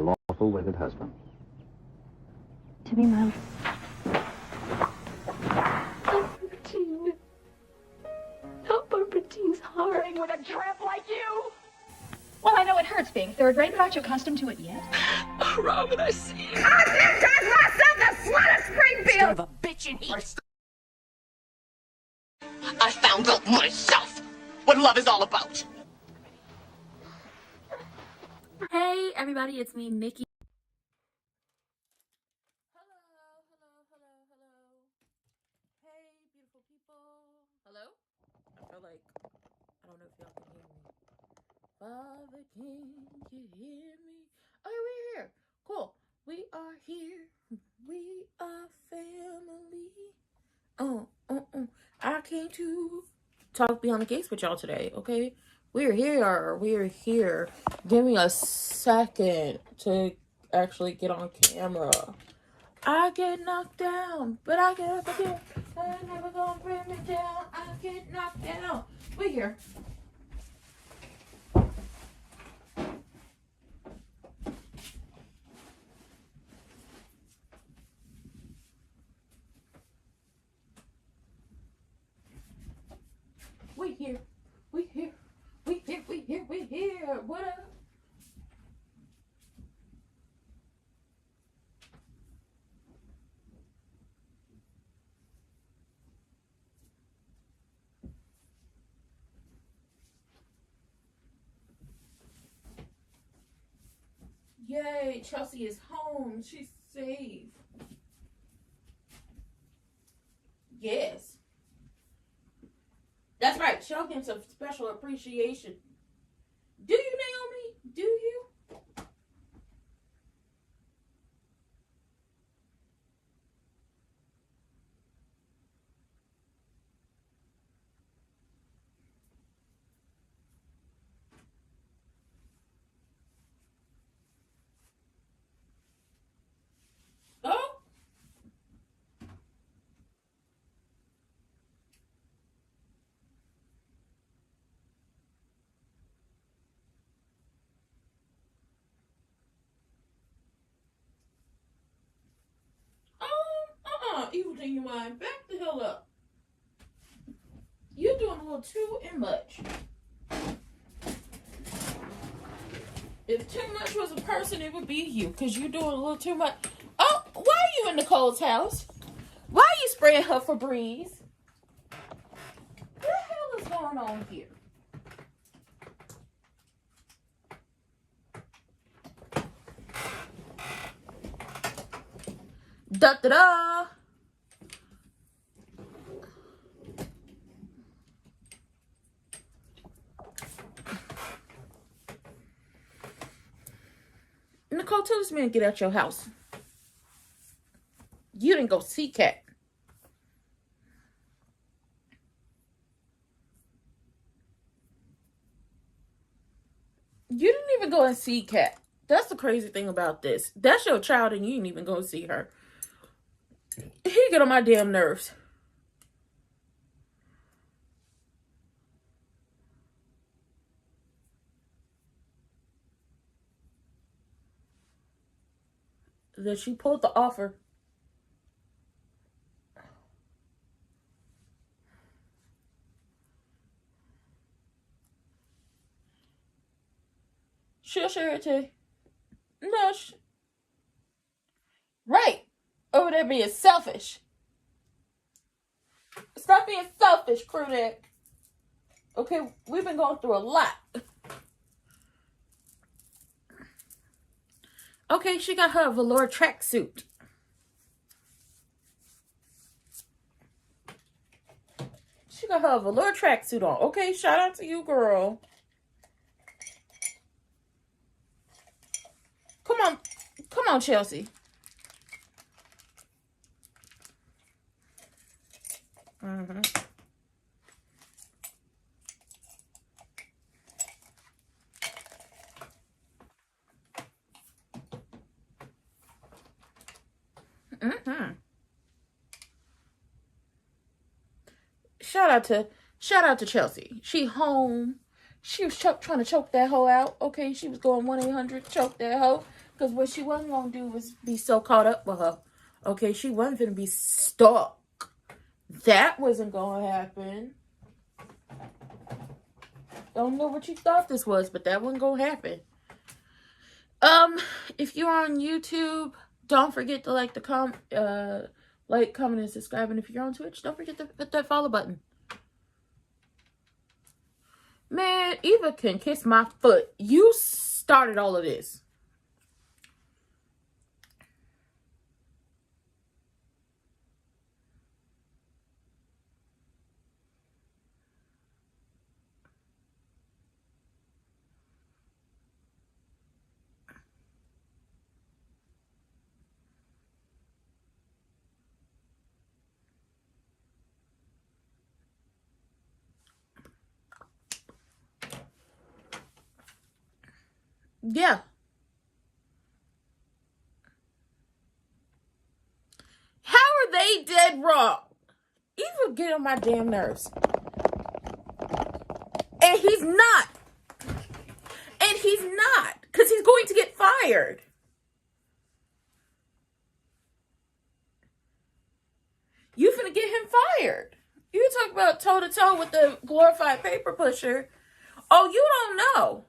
lawful wedded husband. To be my... Bertine. Not Bertine's heart. With a tramp like you. Well, I know it hurts, Bing. They're a great, but aren't you accustomed to it yet? Oh, Robin, I see. I myself the slut of Springfield! Son of a bitch in here. I found out myself what love is all about. Hey everybody, it's me, Nikki. Hello. Hey, beautiful people. Hello? I feel like, I don't know if y'all can hear me. Father, can you hear me? Oh, we're here. Cool. We are here. We are family. I came to talk beyond the gates with y'all today, okay? We're here. Give me a second to actually get on camera. I get knocked down, but I get up again. I never gonna bring me down. I get knocked down. We're here. We here. What up? Yay, Chelsea is home. She's safe. Yes. That's right. Show him some special appreciation. Do you, Naomi? Do you? Oh. Evil Genuine, back the hell up. You're doing a little too much. If too much was a person, it would be you, because you're doing a little too much. Oh, why are you in Nicole's house? Why are you spraying her Febreze? What the hell is going on here? Da-da-da! Nicole, tell this man to get out your house. You didn't go see Cat. You didn't even go and see Cat. That's the crazy thing about this. That's your child and you didn't even go see her. He get on my damn nerves. That she pulled the offer. She'll share it too. No. Right. Over there being selfish. Stop being selfish, crew neck. Okay, we've been going through a lot. Okay, she got her a velour tracksuit. She got her a velour tracksuit on. Okay, shout out to you, girl. Come on, Chelsea. Shout out to Chelsea. She home. She was trying to choke that hoe out. Okay, she was going 1-800 choke that hoe. Because what she wasn't going to do was be so caught up with her. Okay, she wasn't going to be stuck. That wasn't going to happen. Don't know what you thought this was, but that wasn't going to happen. If you're on YouTube, don't forget to like, comment, and subscribe. And if you're on Twitch, don't forget to hit that follow button. Man, Eva can kiss my foot. You started all of this. Yeah. How are they dead wrong? Eva get on my damn nerves. And he's not. And he's not. Because he's going to get fired. You finna get him fired. You talk about toe-to-toe with the glorified paper pusher. Oh, you don't know.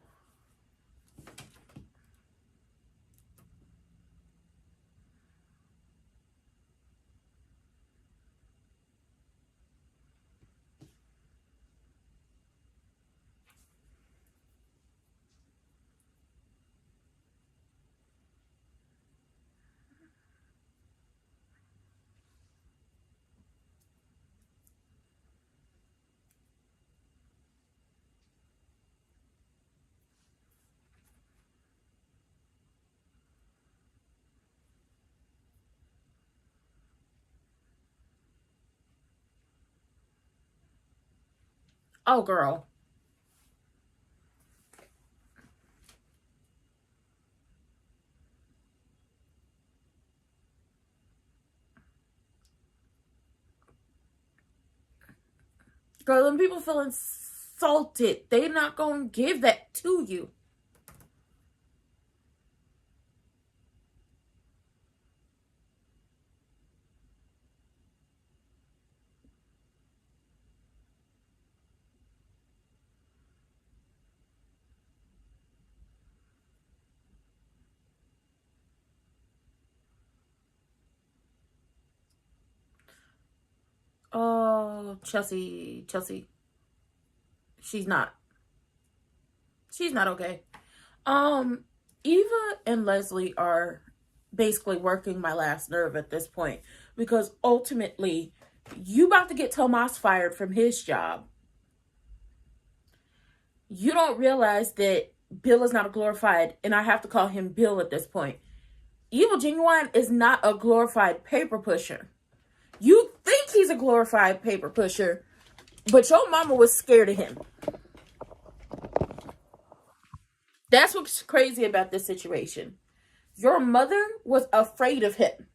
Oh, girl. Girl, when people feel insulted, they're not going to give that to you. Oh, Chelsea. She's not okay. Eva and Leslie are basically working my last nerve at this point. Because ultimately, you about to get Tomas fired from his job. You don't realize that Bill is not a glorified, and I have to call him Bill at this point. Evil Genuine is not a glorified paper pusher. You think he's a glorified paper pusher, but your mama was scared of him. That's what's crazy about this situation. Your mother was afraid of him.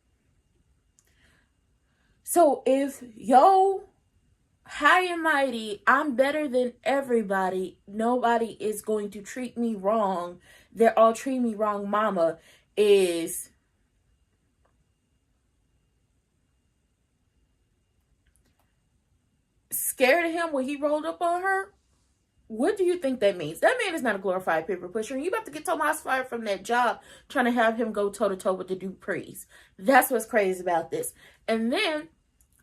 So if yo high and mighty, I'm better than everybody, nobody is going to treat me wrong, they're all treating me wrong, mama is scared of him when he rolled up on her. What do you think that means? That man is not a glorified paper pusher. And you about to get Tomas fired from that job trying to have him go toe-to-toe with the Duprees. That's what's crazy about this. And then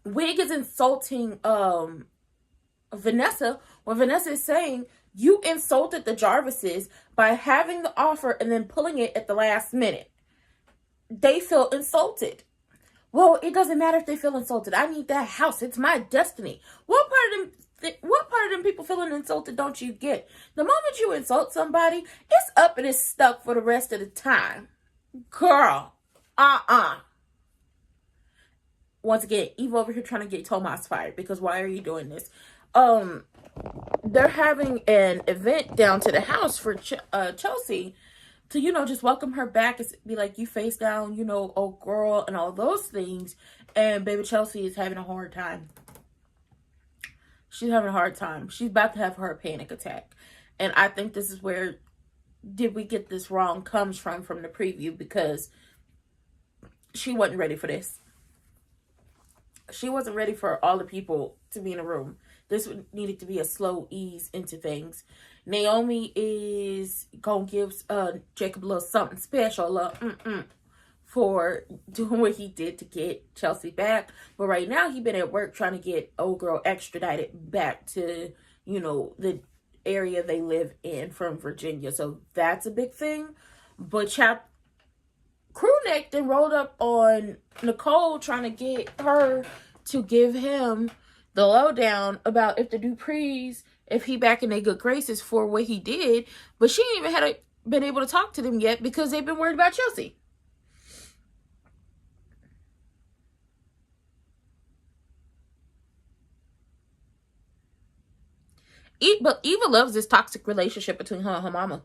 Wig is insulting Vanessa when Vanessa is saying, you insulted the Jarvises by having the offer and then pulling it at the last minute. They feel insulted. Well, it doesn't matter if they feel insulted. I need that house. It's my destiny. What part of them people feeling insulted don't you get? The moment you insult somebody, it's up and it's stuck for the rest of the time. Girl. Once again, Eve over here trying to get Tomas fired because why are you doing this? They're having an event down to the house for Chelsea to, just welcome her back and be like, you face down, oh girl, and all those things. And baby Chelsea is having a hard time. She's having a hard time. She's about to have her panic attack. And I think this is where did we get this wrong comes from the preview, because she wasn't ready for this. She wasn't ready for all the people to be in a room. This needed to be a slow ease into things. Naomi is gonna give Jacob a little something special, for doing what he did to get Chelsea back. But right now, he been at work trying to get old girl extradited back to, you know, the area they live in from Virginia. So that's a big thing. But Crewneck then rolled up on Nicole trying to get her to give him the lowdown about if the Duprees, if he back in their good graces for what he did. But she ain't even been able to talk to them yet because they've been worried about Chelsea. But Eva loves this toxic relationship between her and her mama.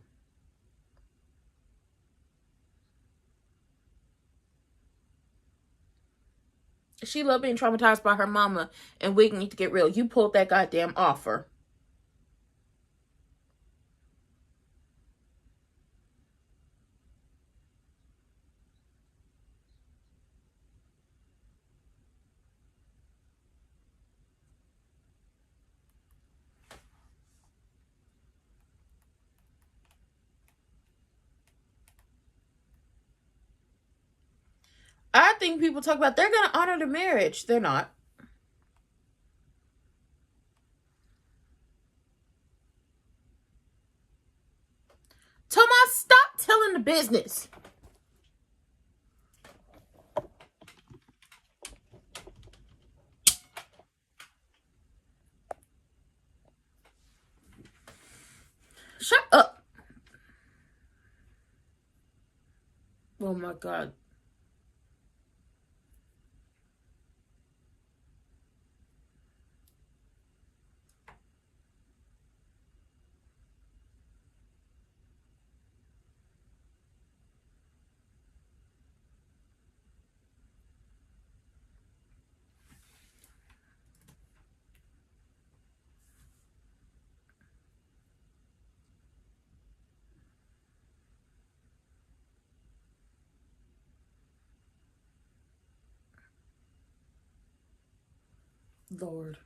She loved being traumatized by her mama, and we need to get real. You pulled that goddamn offer. I think people talk about they're going to honor the marriage. They're not. Tomas, stop telling the business. Shut up. Oh my God. Lord.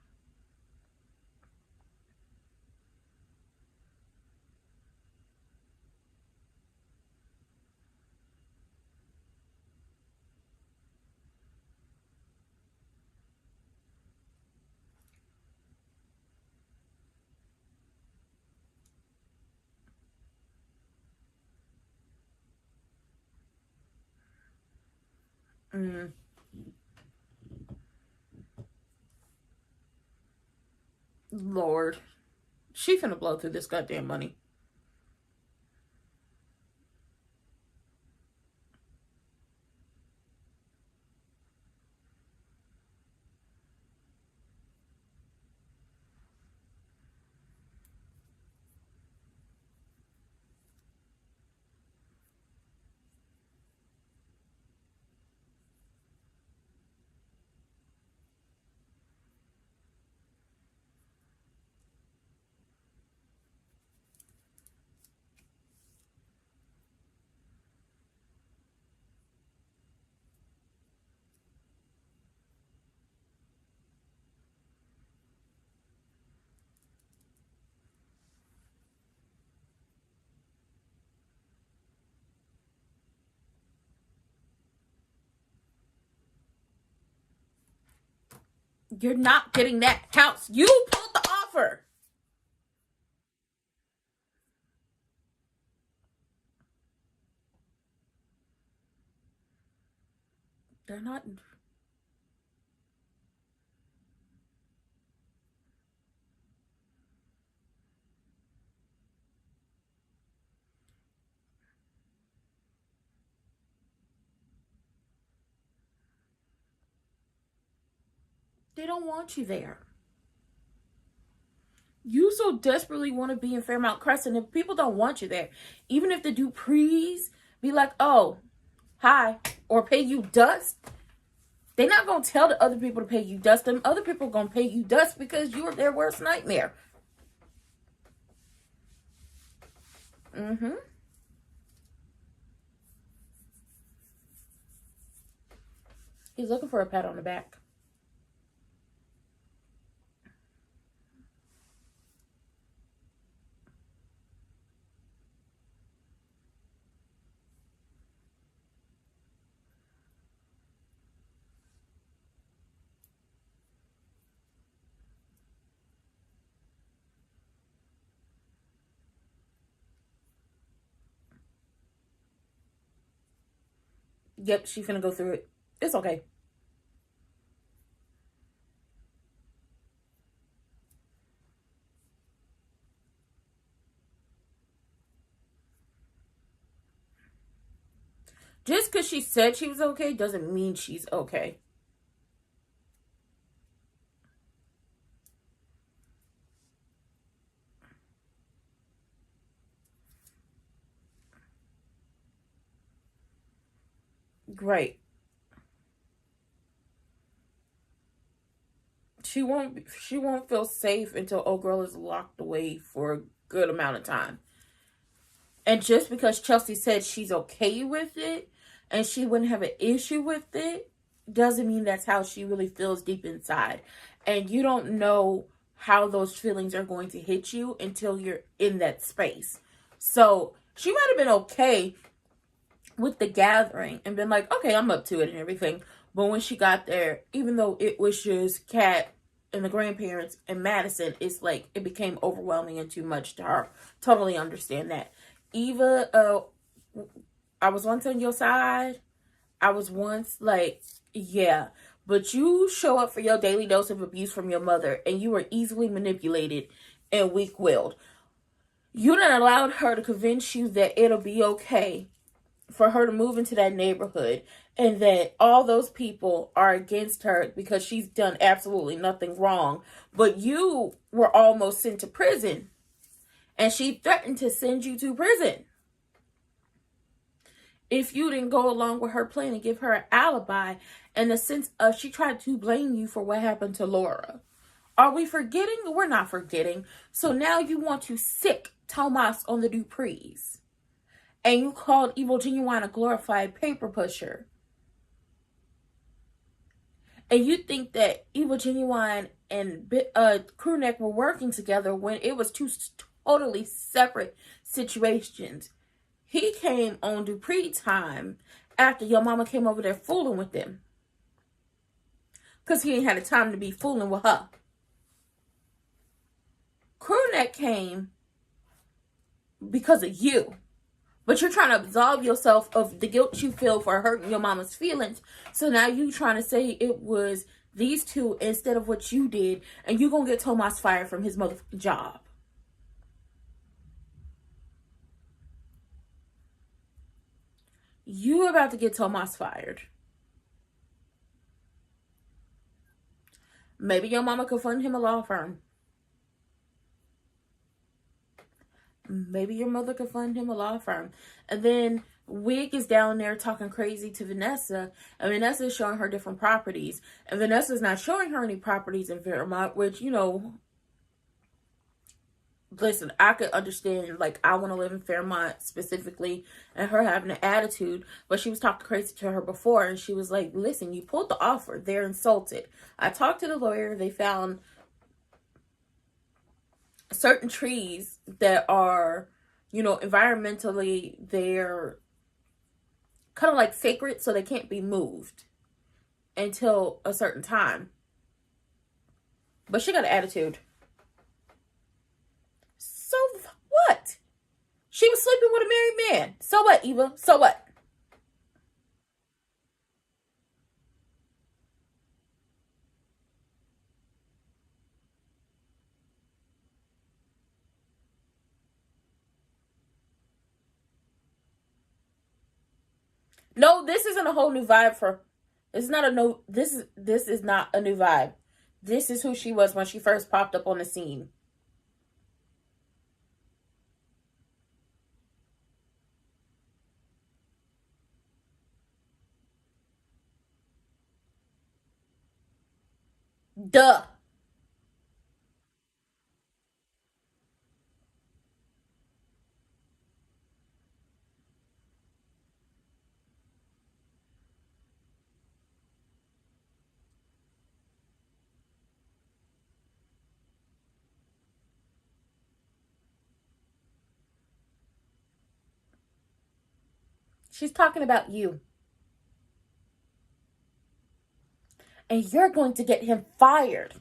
Lord. She finna blow through this goddamn money. You're not getting that house. You pulled the offer. They're not. They don't want you there. You so desperately want to be in Fairmount Crescent, and people don't want you there. Even if the Duprees be like, oh, hi, or pay you dust, they're not going to tell the other people to pay you dust. Them other people are going to pay you dust because you are their worst nightmare. He's looking for a pat on the back. Yep, she finna go through it. It's okay. Just because she said she was okay doesn't mean she's okay. Great. She won't feel safe until old girl is locked away for a good amount of time. And just because Chelsea said she's okay with it and she wouldn't have an issue with it doesn't mean that's how she really feels deep inside. And you don't know how those feelings are going to hit you until you're in that space. So she might have been okay with the gathering and been like, okay, I'm up to it and everything. But when she got there, even though it was just Kat and the grandparents and Madison, it's like it became overwhelming and too much to her. Totally understand that. Eva, I was once on your side. I was once like, yeah. But you show up for your daily dose of abuse from your mother and you were easily manipulated and weak-willed. You done allowed her to convince you that it'll be okay for her to move into that neighborhood and that all those people are against her because she's done absolutely nothing wrong. But you were almost sent to prison and she threatened to send you to prison if you didn't go along with her plan and give her an alibi, in the sense of she tried to blame you for what happened to Laura. Are we forgetting? We're not forgetting. So now you want to sick Tomas on the Duprees. And you called Evil Genuine a glorified paper pusher. And you think that Evil Genuine and Crewneck were working together when it was two totally separate situations. He came on Dupree time after your mama came over there fooling with them. Because he ain't had the time to be fooling with her. Crewneck came because of you. But you're trying to absolve yourself of the guilt you feel for hurting your mama's feelings. So now you trying to say it was these two instead of what you did. And you're going to get Tomas fired from his motherfucking job. You about to get Tomas fired. Maybe your mama could fund him a law firm. Maybe your mother could fund him a law firm. And then Wig is down there talking crazy to Vanessa. And Vanessa is showing her different properties. And Vanessa's not showing her any properties in Fairmont. Which, you know, listen, I could understand. Like, I want to live in Fairmont specifically. And her having an attitude. But she was talking crazy to her before. And she was like, listen, you pulled the offer. They're insulted. I talked to the lawyer. They found certain trees that are, you know, environmentally, they're kind of like sacred, so they can't be moved until a certain time. But she got an attitude. So what? She was sleeping with a married man. So what, Eva? So what? No, this isn't a whole new vibe for. It's not a no. This is not a new vibe. This is who she was when she first popped up on the scene. Duh. She's talking about you. And you're going to get him fired.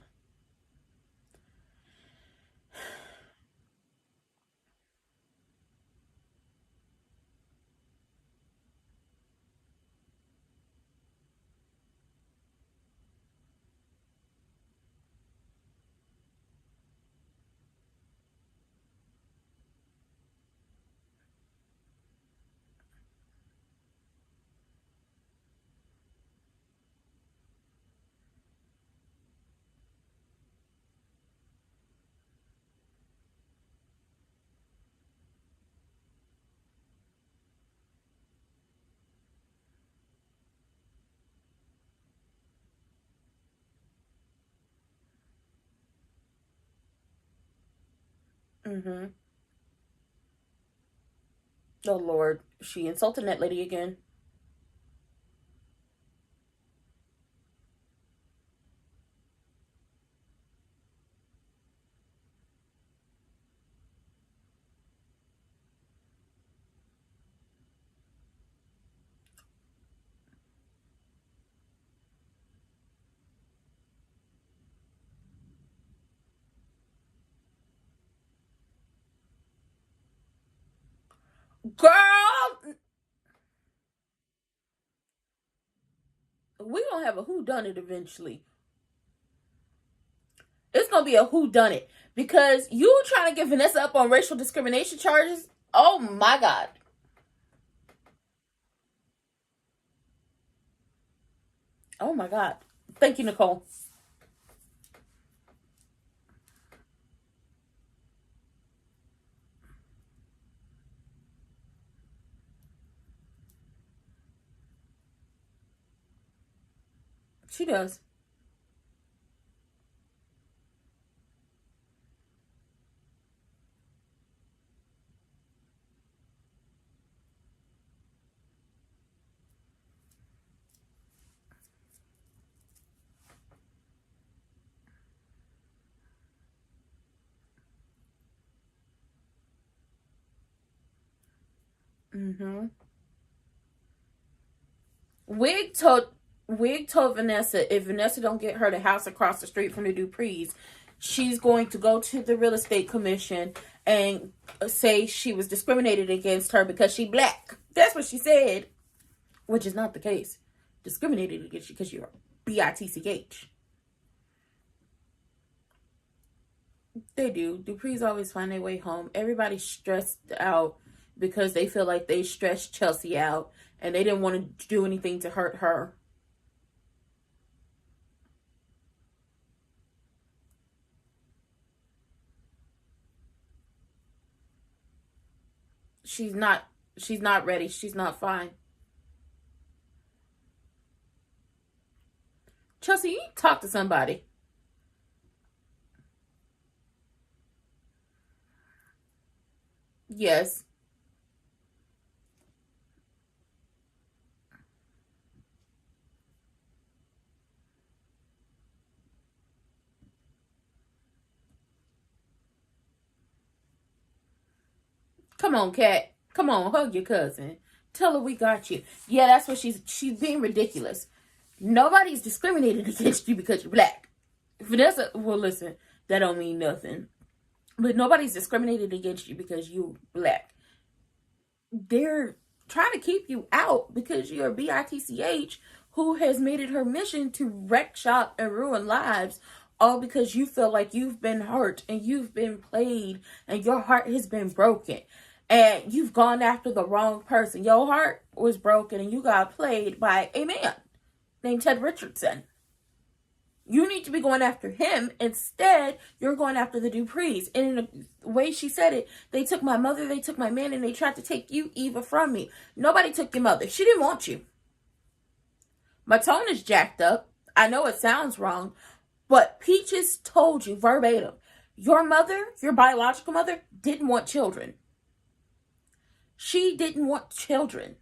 Mm-hmm. Oh, Lord. She insulted that lady again. Girl! We gonna have a whodunit eventually. It's gonna be a whodunit. Because you trying to get Vanessa up on racial discrimination charges? Oh, my God. Oh, my God. Thank you, Nicole. She does. Mm-hmm. Wig told Vanessa if Vanessa don't get her the house across the street from the Duprees, she's going to go to the real estate commission and say she was discriminated against her because she black. That's what she said, which is not the case. Discriminated against you because you're BITCH. They do. Duprees always find their way home. Everybody's stressed out because they feel like they stressed Chelsea out and they didn't want to do anything to hurt her. She's not ready. She's not fine. Chelsea, you talk to somebody. Yes. Come on, Kat. Come on, hug your cousin. Tell her we got you. Yeah, that's what she's being ridiculous. Nobody's discriminated against you because you're black. Vanessa, well, listen, that don't mean nothing. But nobody's discriminated against you because you're black. They're trying to keep you out because you're a BITCH who has made it her mission to wreck shop and ruin lives, all because you feel like you've been hurt and you've been played and your heart has been broken and you've gone after the wrong person. Your heart was broken and you got played by a man named Ted Richardson. You need to be going after him. Instead, you're going after the Duprees. And in the way she said it, they took my mother, they took my man, and they tried to take you, Eva, from me. Nobody took your mother. She didn't want you. My tone is jacked up. I know it sounds wrong, but Peaches told you verbatim, your mother, your biological mother, didn't want children. She didn't want children.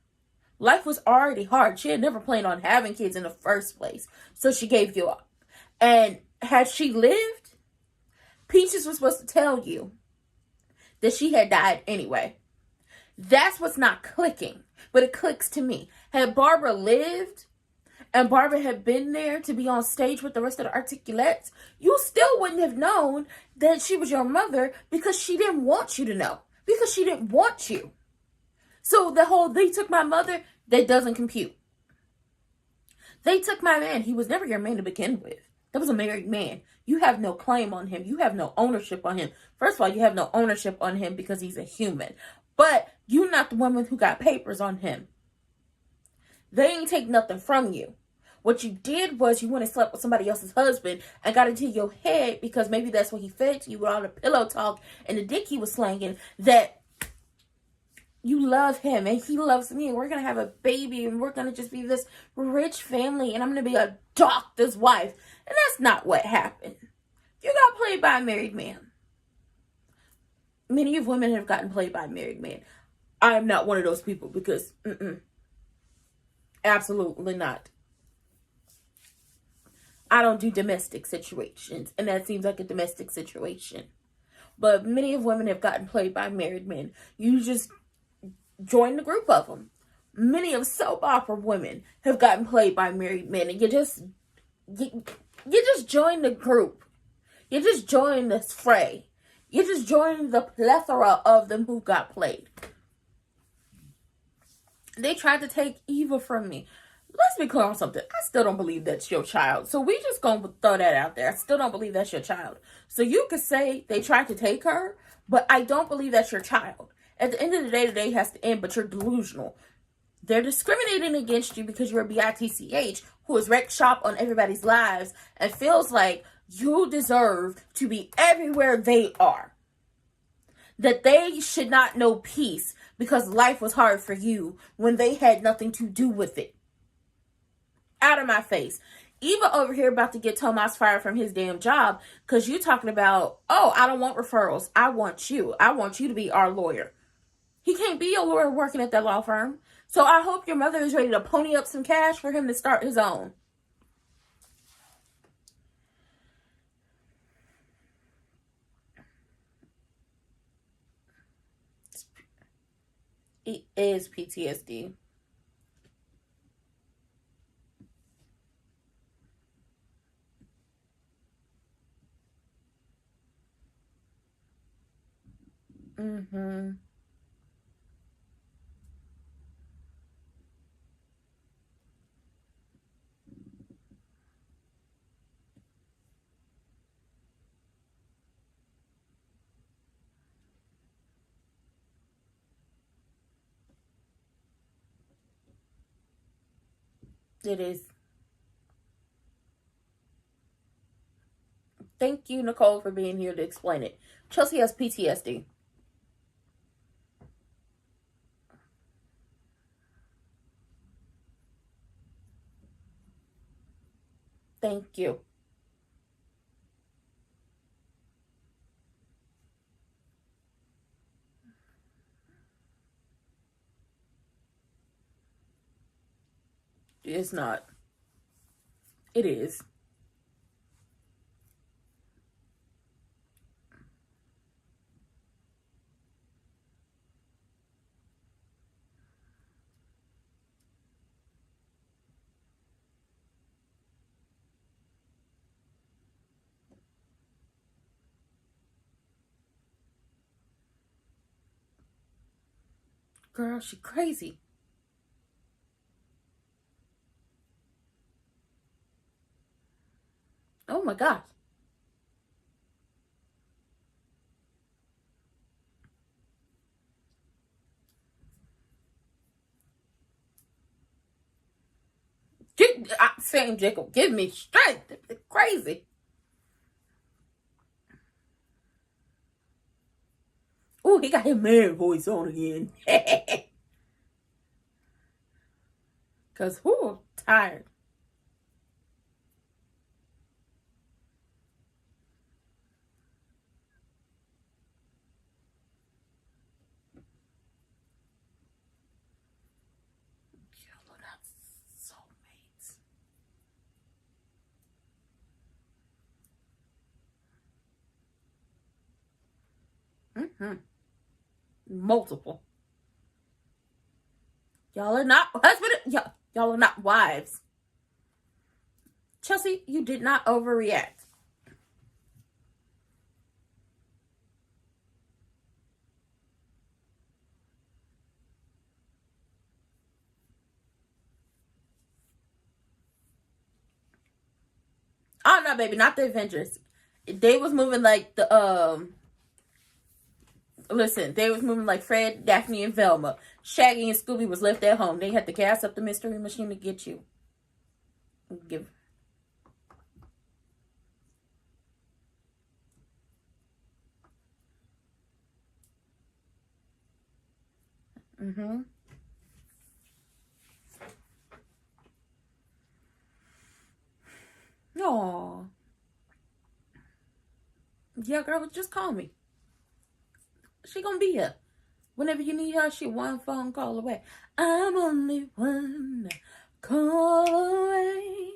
Life was already hard. She had never planned on having kids in the first place, so she gave you up. And had she lived, Peaches was supposed to tell you that she had died anyway. That's what's not clicking. But it clicks to me. Had Barbara lived and Barbara had been there to be on stage with the rest of the articulates, you still wouldn't have known that she was your mother because she didn't want you to know. Because she didn't want you. So the whole, they took my mother, that doesn't compute. They took my man. He was never your man to begin with. That was a married man. You have no claim on him. You have no ownership on him. First of all, you have no ownership on him because he's a human. But you're not the woman who got papers on him. They ain't take nothing from you. What you did was you went and slept with somebody else's husband and got into your head because maybe that's what he fed to you with all the pillow talk and the dick he was slanging, that you love him and he loves me and we're going to have a baby and we're going to just be this rich family and I'm going to be a doctor's wife. And that's not what happened. You got played by a married man. Many of women have gotten played by a married man. I am not one of those people because, absolutely not. I don't do domestic situations, and that seems like a domestic situation. But many of women have gotten played by married men. You just join the group of them. Many of soap opera women have gotten played by married men, and you just join the group. You just join this fray. You just join the plethora of them who got played. They tried to take Eva from me. Let's be clear on something. I still don't believe that's your child. So we just gonna throw that out there. I still don't believe that's your child. So you could say they tried to take her, but I don't believe that's your child. At the end of the day has to end, but you're delusional. They're discriminating against you because you're a bitch who has wrecked shop on everybody's lives and feels like you deserve to be everywhere they are. That they should not know peace because life was hard for you when they had nothing to do with it. Out of my face. Eva over here about to get Tomas fired from his damn job because you talking about, oh, I don't want referrals. I want you. I want you to be our lawyer. He can't be your lawyer working at that law firm. So I hope your mother is ready to pony up some cash for him to start his own. It is PTSD. It is. Thank you, Nicole, for being here to explain it. Chelsea has PTSD. Thank you. It's not. It is. Girl, she crazy. Oh my God. Sam Jacob, give me strength. It's crazy. Oh, he got his man voice on again. Because, whoo, tired. Multiple. Y'all are not husband. Y'all are not wives. Chelsea, you did not overreact. Oh no, baby, not the Avengers. They was moving like the Listen, they was moving like Fred, Daphne, and Velma. Shaggy and Scooby was left at home. They had to gas up the mystery machine to get you. Give. Mm-hmm. Aw. Yeah, girl, just call me. She gonna be here. Whenever you need her, she one phone call away. I'm only one call away.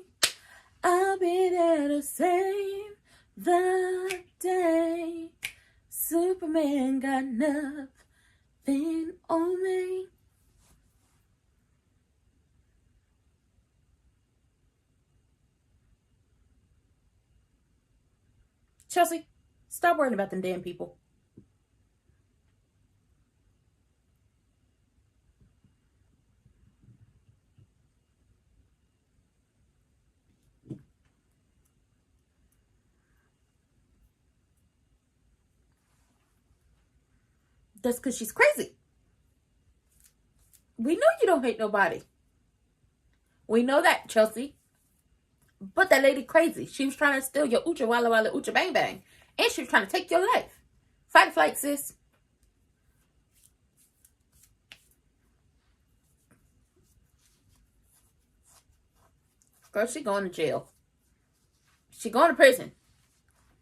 I'll be there to save the day. Superman got nothing on me. Chelsea, stop worrying about them damn people. That's because she's crazy. We know you don't hate nobody. We know that, Chelsea. But that lady crazy. She was trying to steal your Ucha Walla Walla Ucha Bang Bang. And she was trying to take your life. Fight or flight, sis. Girl, she going to jail. She going to prison.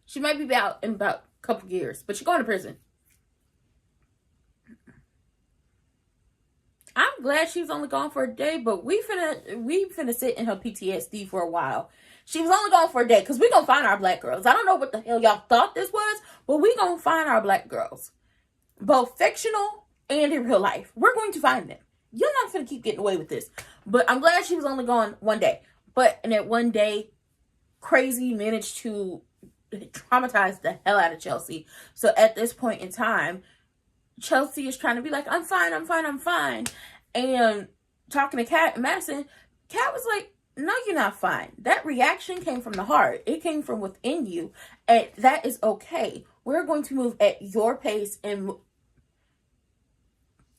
She might be out in about a couple years. But she going to prison. I'm glad she was only gone for a day, but we finna sit in her PTSD for a while. She was only gone for a day, because we gonna find our black girls. I don't know what the hell y'all thought this was, but we gonna find our black girls. Both fictional and in real life. We're going to find them. You're not finna keep getting away with this. But I'm glad she was only gone one day. But in that one day, crazy managed to traumatize the hell out of Chelsea. So at this point in time, Chelsea is trying to be like, I'm fine, I'm fine, I'm fine. And talking to Kat and Madison, Kat was like, no, you're not fine. That reaction came from the heart. It came from within you. And that is okay. We're going to move at your pace and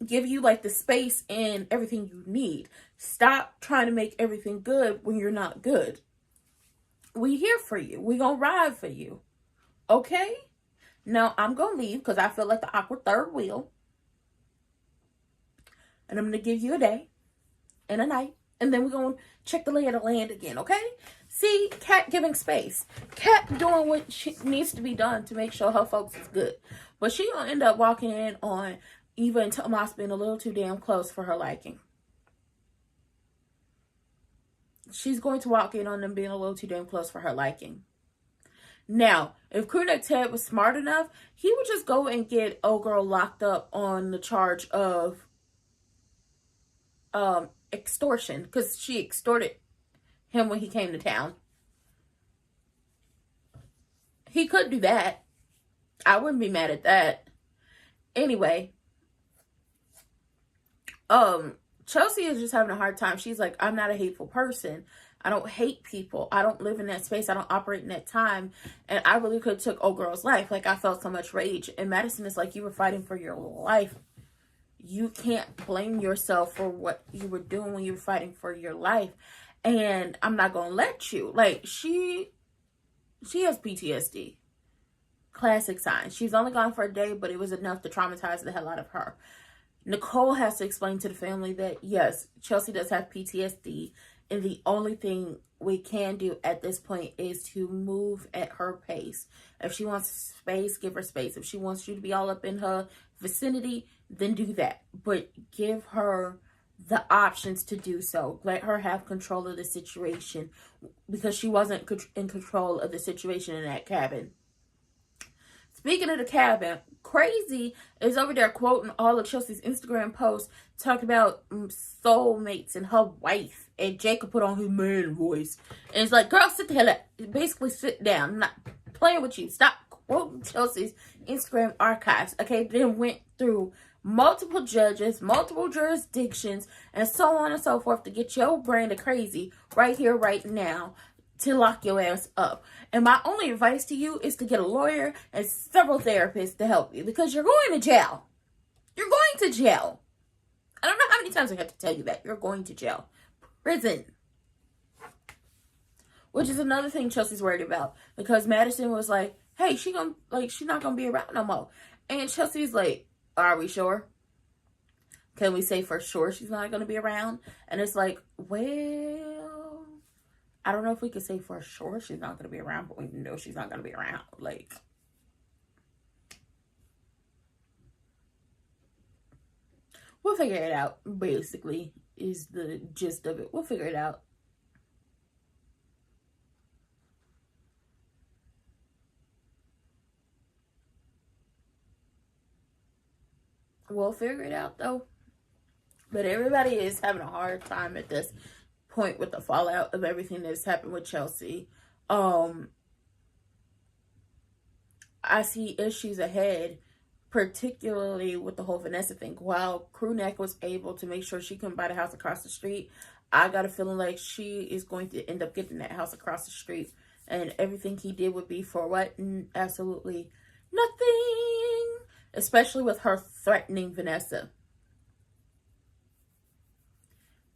give you like the space and everything you need. Stop trying to make everything good when you're not good. We here for you. We gonna ride for you. Okay? Now, I'm going to leave because I feel like the awkward third wheel. And I'm going to give you a day and a night. And then we're going to check the lay of the land again, okay? See, Kat giving space. Kat doing what needs to be done to make sure her folks is good. But she going to end up walking in on Eva and Tomas being a little too damn close for her liking. She's going to walk in on them being a little too damn close for her liking. Now, if Crewneck Ted was smart enough, he would just go and get old girl locked up on the charge of extortion, because she extorted him when he came to town. He could do that. I wouldn't be mad at that. Anyway, Chelsea is just having a hard time. She's like, I'm not a hateful person. I don't hate people. I don't live in that space. I don't operate in that time. And I really could have took old girl's life. Like, I felt so much rage. And Madison is like, you were fighting for your life. You can't blame yourself for what you were doing when you were fighting for your life. And I'm not going to let you. Like, she has PTSD. Classic sign. She's only gone for a day, but it was enough to traumatize the hell out of her. Nicole has to explain to the family that, yes, Chelsea does have PTSD. And the only thing we can do at this point is to move at her pace. If she wants space, give her space. If she wants you to be all up in her vicinity, then do that. But give her the options to do so. Let her have control of the situation, because she wasn't in control of the situation in that cabin. Speaking of the cabin, Crazy is over there quoting all of Chelsea's Instagram posts, talking about soulmates and her wife. And Jacob put on his man voice. And it's like, girl, sit the hell up. Basically, sit down. I'm not playing with you. Stop quoting Chelsea's Instagram archives. Okay, then went through multiple judges, multiple jurisdictions, and so on and so forth to get your brain to crazy right here, right now, to lock your ass up. And my only advice to you is to get a lawyer and several therapists to help you, because you're going to jail. You're going to jail. I don't know how many times I have to tell you that. You're going to jail. Prison. Which is another thing Chelsea's worried about, because Madison was like, hey, she's not gonna be around no more. And Chelsea's like, are we sure? Can we say for sure she's not gonna be around? And it's like, well, I don't know if we could say for sure she's not going to be around, but we know she's not going to be around. Like, we'll figure it out, basically, is the gist of it. We'll figure it out. We'll figure it out, though. But everybody is having a hard time at this point with the fallout of everything that's happened with Chelsea. I see issues ahead, particularly with the whole Vanessa thing. While Crewneck was able to make sure she couldn't buy the house across the street, I got a feeling like she is going to end up getting that house across the street, and everything he did would be for what? Absolutely nothing, especially with her threatening Vanessa.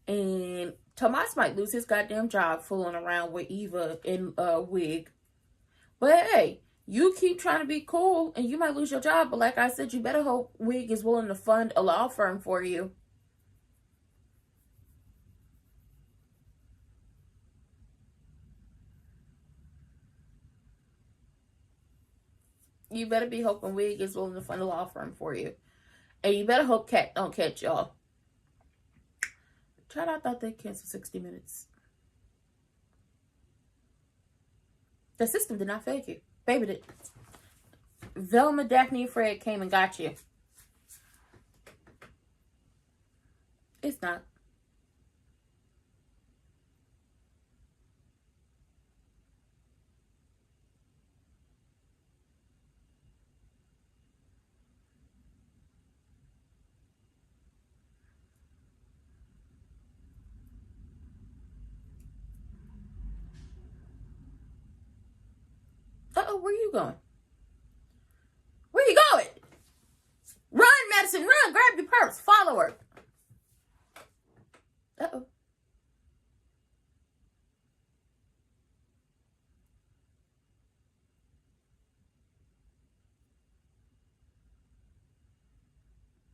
And Tomas might lose his goddamn job fooling around with Eva in a wig. But hey, you keep trying to be cool and you might lose your job. But like I said, you better hope Wig is willing to fund a law firm for you. You better be hoping Wig is willing to fund a law firm for you. And you better hope Cat don't catch y'all. I thought they canceled 60 Minutes. The system did not fake you. Baby did. Velma, Daphne, and Fred came and got you. It's not. Uh-oh, where you going? Where you going? Run, Madison, run. Grab your purse. Follow her. Uh-oh.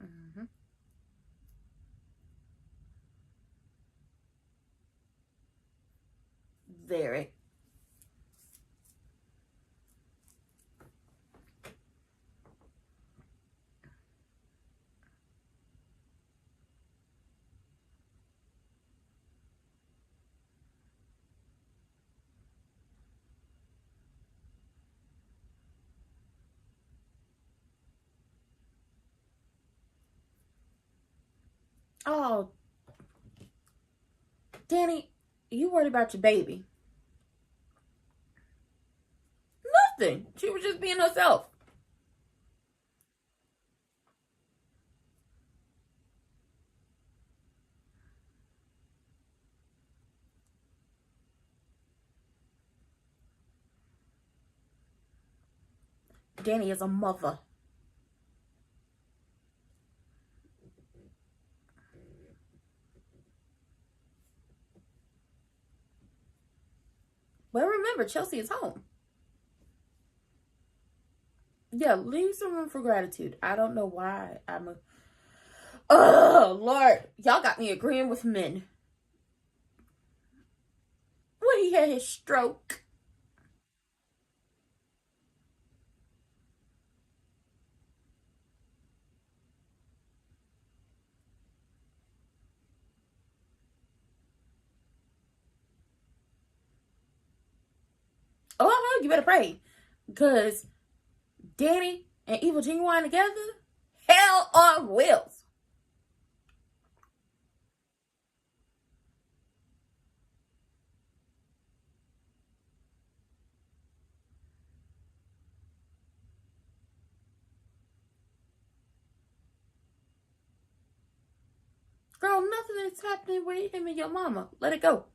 Mm-hmm. Very. Oh, Danny, you worried about your baby? Nothing. She was just being herself. Danny is a mother. Well, remember, Chelsea is home. Yeah, leave some room for gratitude. I don't know why I'm a... Oh, Lord. Y'all got me agreeing with men. When he had his stroke. Oh, you better pray. Because Danny and Evil Genuine together? Hell on wheels. Girl, nothing is happening with him and your mama. Let it go.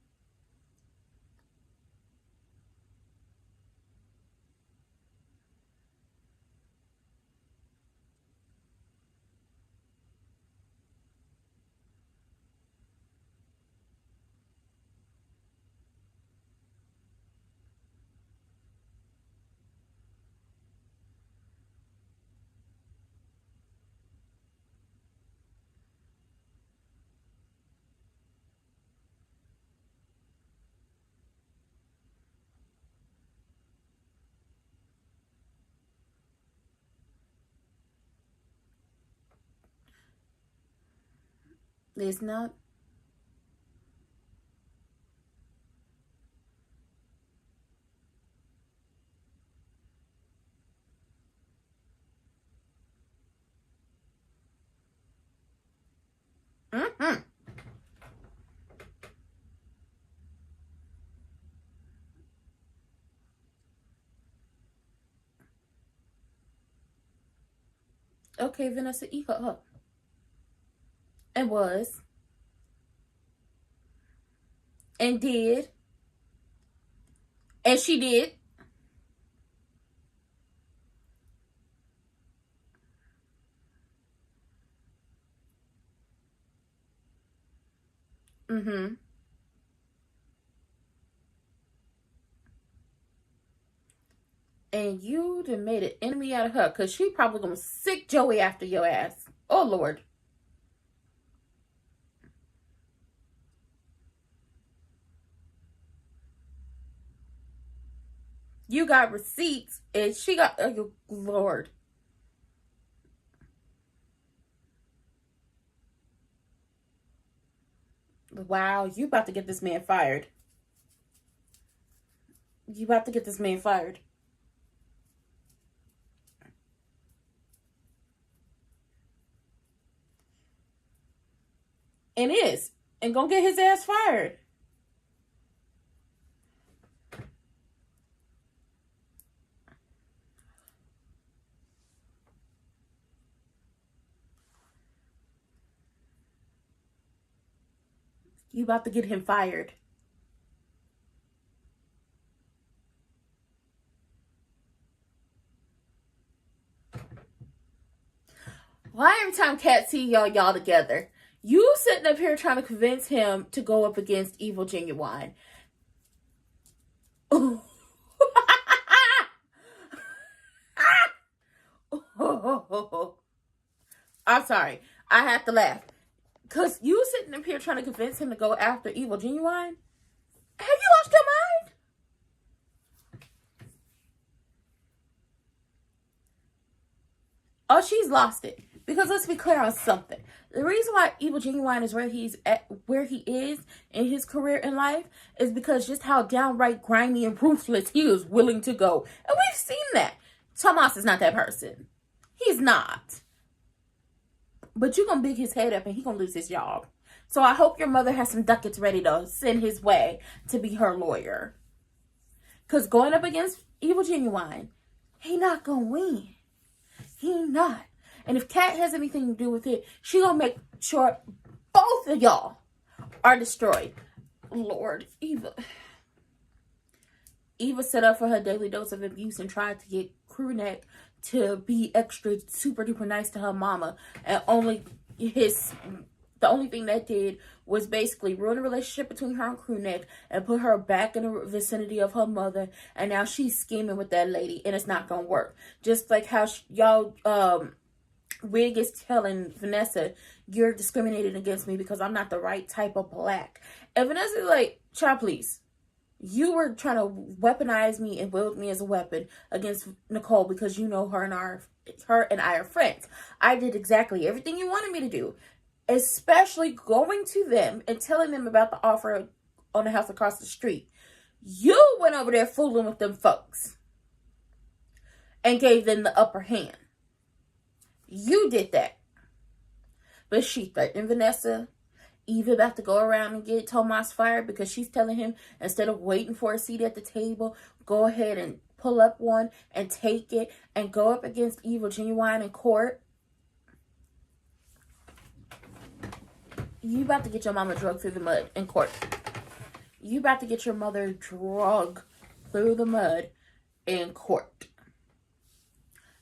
It's not. Mm-hmm. Okay, Vanessa, eat her up. And was. And did. And she did. Mm-hmm. And you done made an enemy out of her, because she probably gonna sick Joey after your ass. Oh, Lord. You got receipts, and she got... Oh, Lord. Wow, you about to get this man fired. You about to get this man fired. And is. And gonna get his ass fired. You about to get him fired. Why every time Cat see y'all together, you sitting up here trying to convince him to go up against Evil Genuine? I'm sorry. I have to laugh. Because you sitting up here trying to convince him to go after Evil Genuine? Have you lost your mind? Oh, she's lost it. Because let's be clear on something. The reason why Evil Genuine is where he is in his career in life is because just how downright grimy and ruthless he is willing to go. And we've seen that. Tomas is not that person. He's not. But you're going to big his head up and he's going to lose his job. So I hope your mother has some ducats ready to send his way to be her lawyer. Because going up against Evil Genuine, he not going to win. He not. And if Kat has anything to do with it, she going to make sure both of y'all are destroyed. Lord, Eva set up for her daily dose of abuse and tried to get Crewneck to be extra super duper nice to her mama, and the only thing that did was basically ruin the relationship between her and Crewneck and put her back in the vicinity of her mother, and now she's scheming with that lady and it's not gonna work. Just like how y'all Wig is telling Vanessa, you're discriminating against me because I'm not the right type of black. And Vanessa's like, child, please. You were trying to weaponize me and wield me as a weapon against Nicole because you know her and I are friends. I did exactly everything you wanted me to do, especially going to them and telling them about the offer on the house across the street. You went over there fooling with them folks. and gave them the upper hand. You did that. But she threatened Vanessa. Eva about to go around and get Tomas fired because she's telling him, instead of waiting for a seat at the table, go ahead and pull up one and take it and go up against Evil Genuine in court. You about to get your mama drugged through the mud in court. You about to get your mother drugged through the mud in court.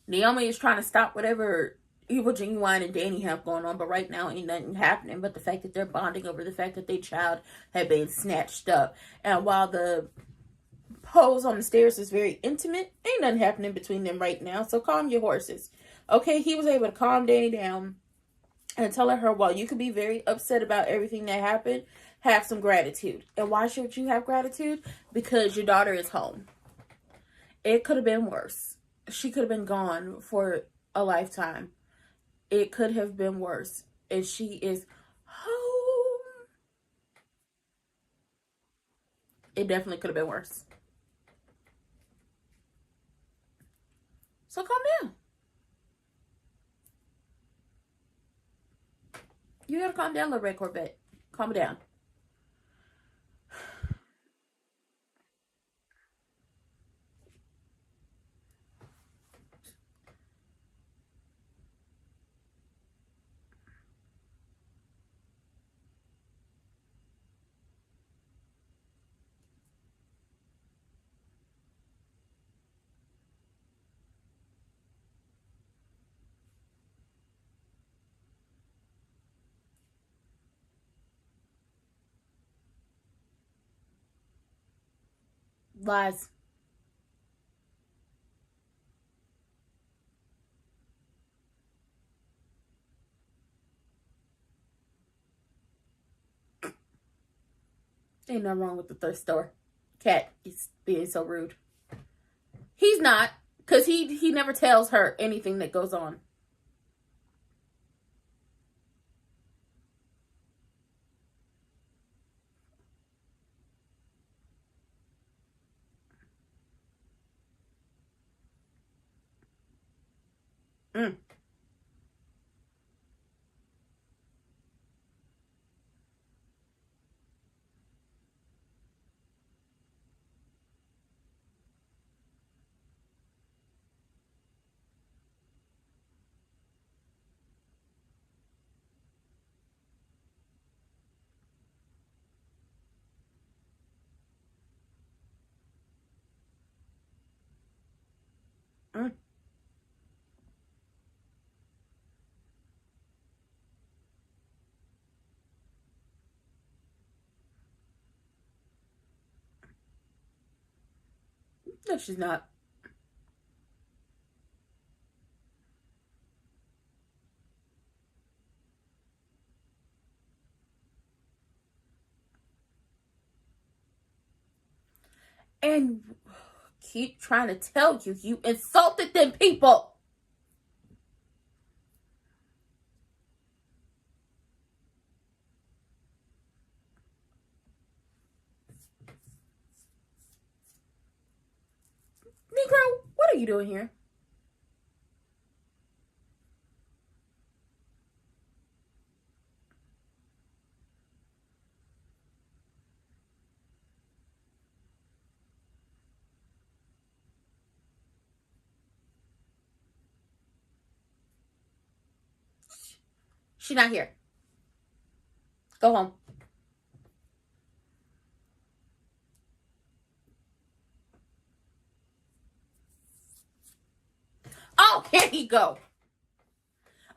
Naomi is trying to stop whatever Evil Genuine and Danny have going on, but right now ain't nothing happening but the fact that they're bonding over the fact that their child had been snatched up. And while the pose on the stairs is very intimate, ain't nothing happening between them right now, so calm your horses. Okay, he was able to calm Danny down and telling her, while you could be very upset about everything that happened, have some gratitude. And why should you have gratitude? Because your daughter is home. It could have been worse. She could have been gone for a lifetime. It could have been worse. And she is home. It definitely could have been worse. So calm down. You gotta calm down, little red Corvette. Calm down. Lies. Ain't nothing wrong with the thrift store. Cat is being so rude. He's not, because he never tells her anything that goes on. Mm. Mm. No, she's not. And keep trying to tell you, you insulted them people. Negro, what are you doing here? She's not here. Go home. Oh, here you go.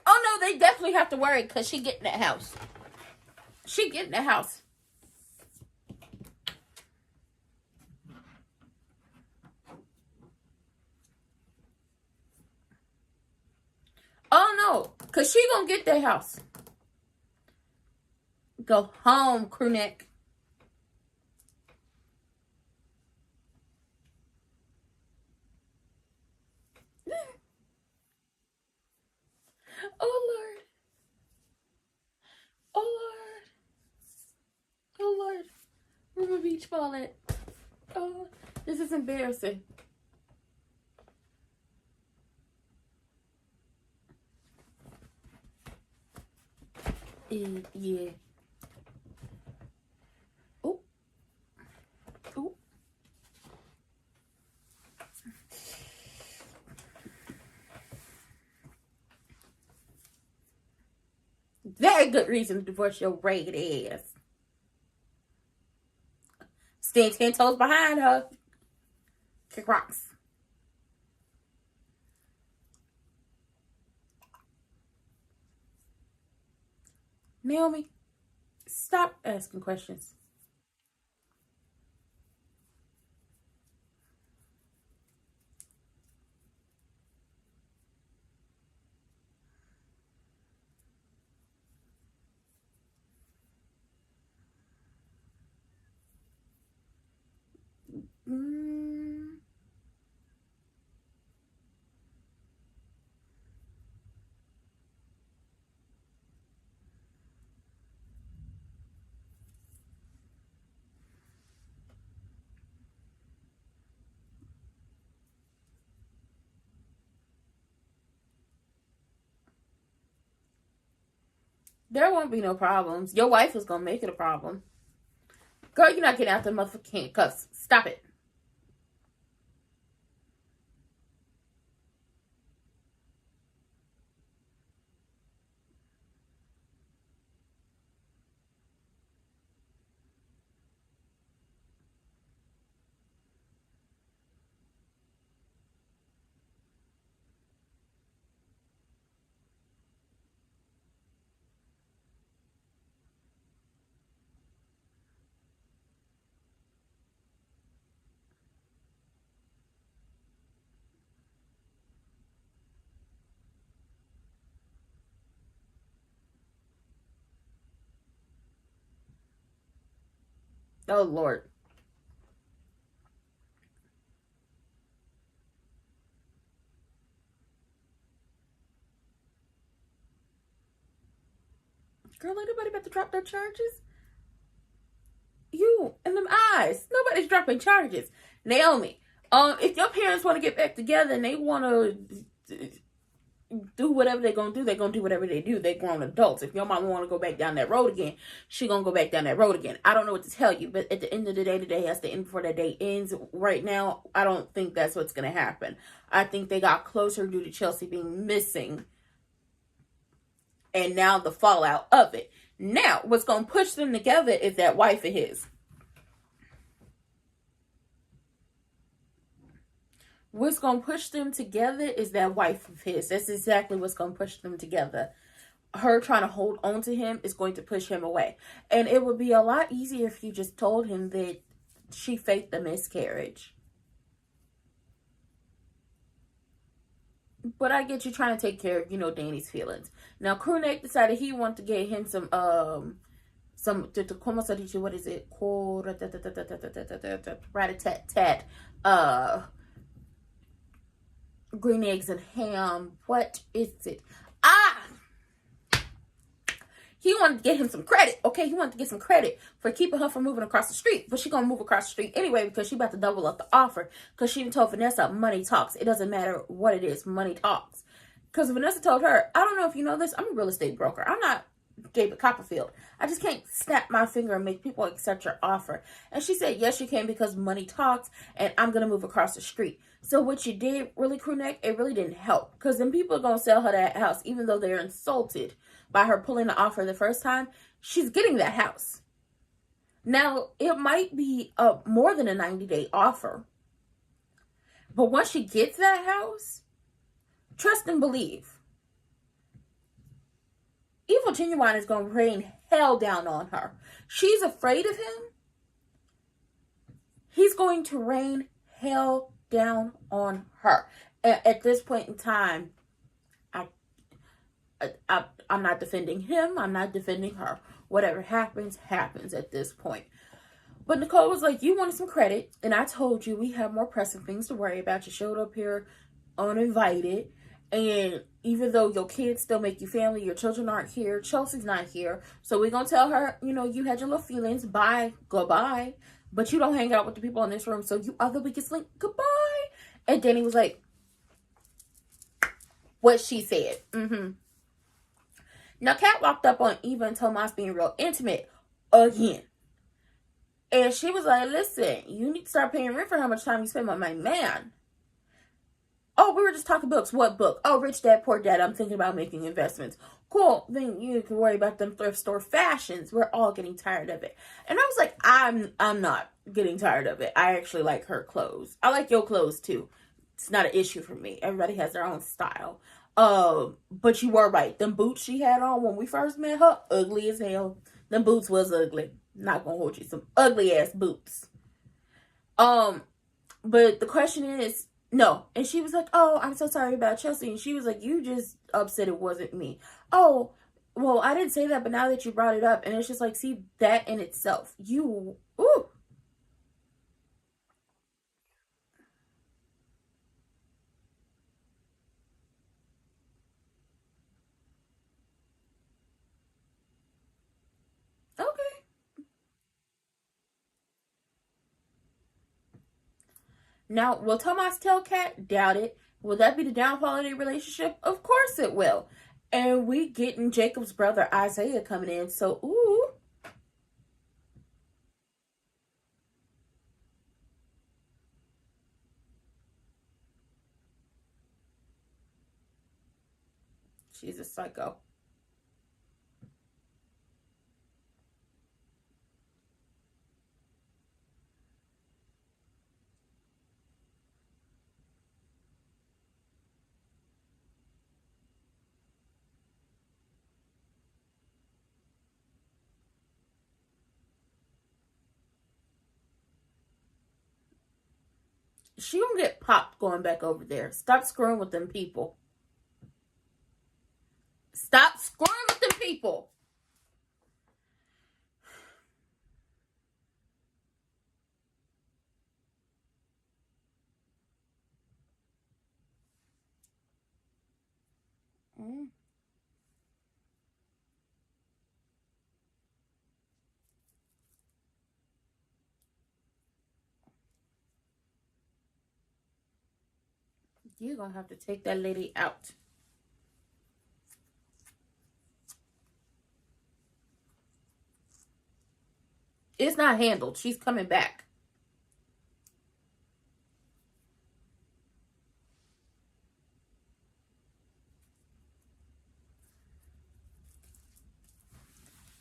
Oh, no, they definitely have to worry because she get in that house. She get in the house. Oh, no, because she gonna get that house. Go home, crewneck. Oh, Lord. Oh, Lord. Oh, Lord. Where my beach ball at? Oh, this is embarrassing. Yeah. Oh. Oh. Very good reason to divorce your ragged ass. Stand 10 toes behind her. Kick rocks. Naomi, stop asking questions. There won't be no problems. Your wife is gonna make it a problem. Girl, you're not getting out the motherfucking cuffs. Stop it. Oh, Lord. Girl, ain't nobody about to drop their charges. You and them eyes. Nobody's dropping charges. Naomi, if your parents want to get back together and they want to do whatever they're going to do whatever they do. They're grown adults. If your mama want to go back down that road again, she going to go back down that road again. I don't know what to tell you, but at the end of the day has to end before that day ends. Right now, I don't think that's what's going to happen. I think they got closer due to Chelsea being missing. And now the fallout of it. Now, what's going to push them together is that wife of his. What's going to push them together is that wife of his. That's exactly what's going to push them together. Her trying to hold on to him is going to push him away. And it would be a lot easier if you just told him that she faked the miscarriage. But I get you trying to take care of, Danny's feelings. Now, Crewneck decided he wanted to get him some, como se dice, what is it? Rat-a-tat-tat, green eggs and ham. What is it? He wanted to get him some credit. Okay, he wanted to get some credit for keeping her from moving across the street. But she gonna move across the street anyway because she about to double up the offer. Because she told Vanessa, money talks. It doesn't matter what it is. Money talks. Because Vanessa told her, I don't know if you know this, I'm a real estate broker. I'm not David Copperfield. I just can't snap my finger and make people accept your offer. And she said, yes, you can because money talks and I'm going to move across the street. So what you did, really, Crewneck, it really didn't help. Because then people are going to sell her that house, even though they're insulted by her pulling the offer the first time. She's getting that house. Now, it might be more than a 90-day offer. But once she gets that house, trust and believe. Evil Genuine is going to rain hell down on her. She's afraid of him. He's going to rain hell down on her. At this point in time, I'm not defending him. I'm not defending her. Whatever happens, happens at this point. But Nicole was like, you wanted some credit. And I told you we have more pressing things to worry about. You showed up here uninvited. And even though your kids still make you family, your children aren't here. Chelsea's not here. So we're going to tell her, you had your little feelings. Bye. Goodbye. But you don't hang out with the people in this room. So you are the weakest link. Goodbye. And Danny was like, what she said. Now, Kat walked up on Eva and Tomas being real intimate again. And she was like, listen, you need to start paying rent for how much time you spend with my man. Oh, we were just talking books. What book? Oh, Rich Dad, Poor Dad. I'm thinking about making investments. Cool. Then you can worry about them thrift store fashions. We're all getting tired of it. And I was like, I'm not getting tired of it. I actually like her clothes. I like your clothes too. It's not an issue for me. Everybody has their own style. But you were right. Them boots she had on when we first met her, ugly as hell. Them boots was ugly. Not gonna hold you. Some ugly ass boots. But the question is, no. And she was like, oh, I'm so sorry about Chelsea. And she was like, you just upset it wasn't me. Oh, well, I didn't say that, but now that you brought it up, and it's just like, see, that in itself, ooh. Okay. Now, will Tomas tell Kat? Doubt it. Will that be the downfall of their relationship? Of course it will. And we getting Jacob's brother Isaiah coming in, so ooh. She's a psycho. She gonna get popped going back over there. Stop screwing with them people. Stop screwing with them people. Mm. You're gonna have to take that lady out. It's not handled. She's coming back.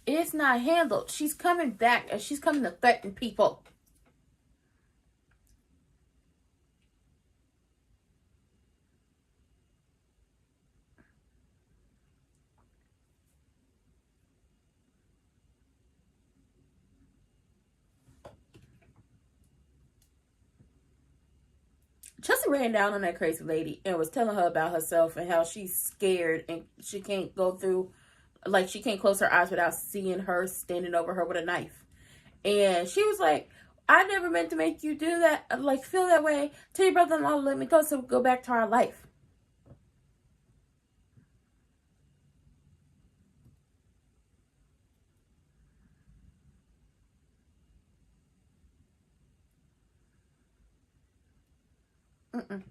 It's not handled. She's coming back, and she's coming to threaten people. Chelsea ran down on that crazy lady and was telling her about herself and how she's scared and she can't go through, like, she can't close her eyes without seeing her standing over her with a knife. And she was like, I never meant to make you do that, like, feel that way. Tell your brother-in-law to let me go so we go back to our life. Mm-mm.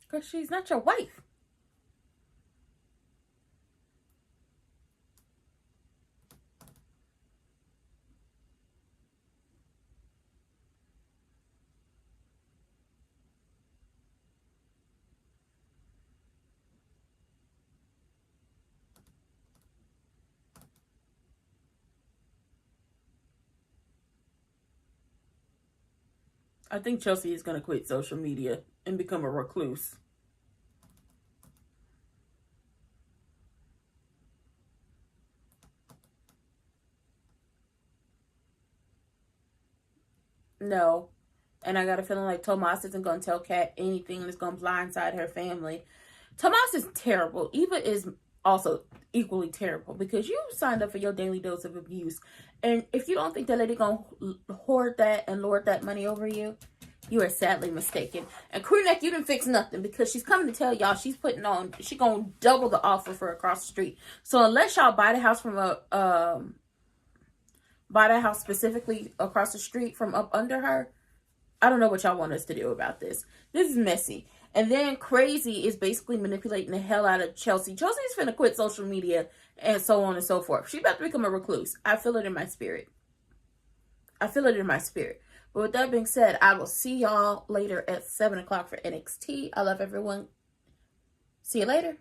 Because she's not your wife. I think Chelsea is going to quit social media and become a recluse. No. And I got a feeling like Tomas isn't going to tell Kat anything that's going to blindside her family. Tomas is terrible. Eva is also equally terrible, because you signed up for your daily dose of abuse. And if you don't think that lady gonna hoard that and lord that money over you, you are sadly mistaken. And Crewneck, you didn't fix nothing, because she's coming to tell y'all she gonna double the offer for across the street. So unless y'all buy the house from buy that house specifically across the street from up under her, I don't know what y'all want us to do about this. This is messy. And then Crazy is basically manipulating the hell out of Chelsea. Chelsea's finna quit social media and so on and so forth. She's about to become a recluse. I feel it in my spirit. I feel it in my spirit. But with that being said, I will see y'all later at 7 o'clock for NXT. I love everyone. See you later.